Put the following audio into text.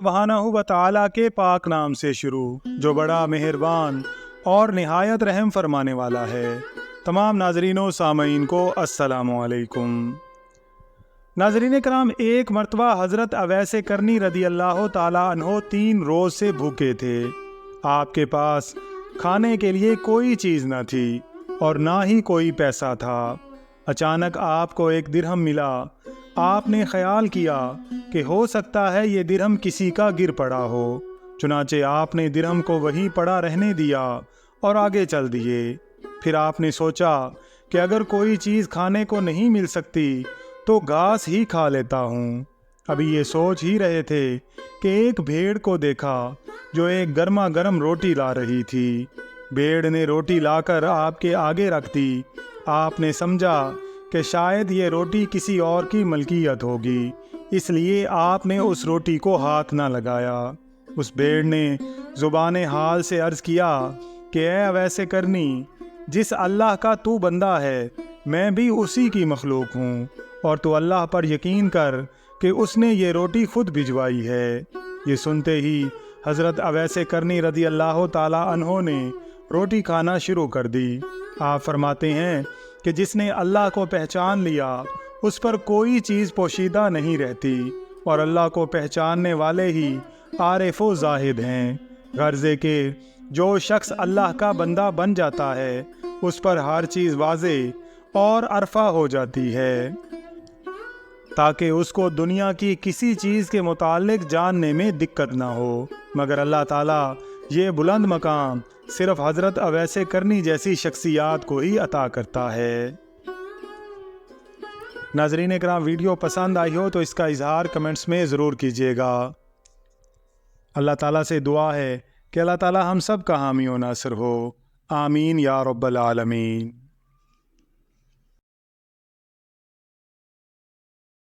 سبحانہ و تعالیٰ کے پاک نام سے شروع جو بڑا مہربان اور نہایت رحم فرمانے والا ہے۔ تمام ناظرین و سامعین کو السلام علیکم۔ ناظرین کرام، ایک مرتبہ حضرت اویس کرنی رضی اللہ تعالیٰ عنہ 3 روز سے بھوکے تھے۔ آپ کے پاس کھانے کے لیے کوئی چیز نہ تھی اور نہ ہی کوئی پیسہ تھا۔ اچانک آپ کو ایک درہم ملا۔ آپ نے خیال کیا کہ ہو سکتا ہے یہ درہم کسی کا گر پڑا ہو، چنانچہ آپ نے درہم کو وہیں پڑا رہنے دیا اور آگے چل دیے۔ پھر آپ نے سوچا کہ اگر کوئی چیز کھانے کو نہیں مل سکتی تو گھاس ہی کھا لیتا ہوں۔ ابھی یہ سوچ ہی رہے تھے کہ ایک بھیڑ کو دیکھا جو ایک گرما گرم روٹی لا رہی تھی۔ بھیڑ نے روٹی لا کر آپ کے آگے رکھ دی۔ آپ نے سمجھا کہ شاید یہ روٹی کسی اور کی ملکیت ہوگی، اس لیے آپ نے اس روٹی کو ہاتھ نہ لگایا۔ اس بھیڑ نے زبان حال سے عرض کیا کہ اے اویس کرنی، جس اللہ کا تو بندہ ہے میں بھی اسی کی مخلوق ہوں، اور تو اللہ پر یقین کر کہ اس نے یہ روٹی خود بھجوائی ہے۔ یہ سنتے ہی حضرت اویس کرنی رضی اللہ تعالیٰ عنہ نے روٹی کھانا شروع کر دی۔ آپ فرماتے ہیں کہ جس نے اللہ کو پہچان لیا اس پر کوئی چیز پوشیدہ نہیں رہتی، اور اللہ کو پہچاننے والے ہی عارف و زاہد ہیں۔ غرض کہ جو شخص اللہ کا بندہ بن جاتا ہے اس پر ہر چیز واضح اور عرفہ ہو جاتی ہے، تاکہ اس کو دنیا کی کسی چیز کے متعلق جاننے میں دقت نہ ہو۔ مگر اللہ تعالیٰ یہ بلند مقام صرف حضرت اویس کرنی جیسی شخصیات کو ہی عطا کرتا ہے۔ ناظرین اکرام، ویڈیو پسند آئی ہو تو اس کا اظہار کمنٹس میں ضرور کیجیے گا۔ اللہ تعالیٰ سے دعا ہے کہ اللہ تعالیٰ ہم سب کا حامی و ناصر ہو۔ آمین یا رب العالمین۔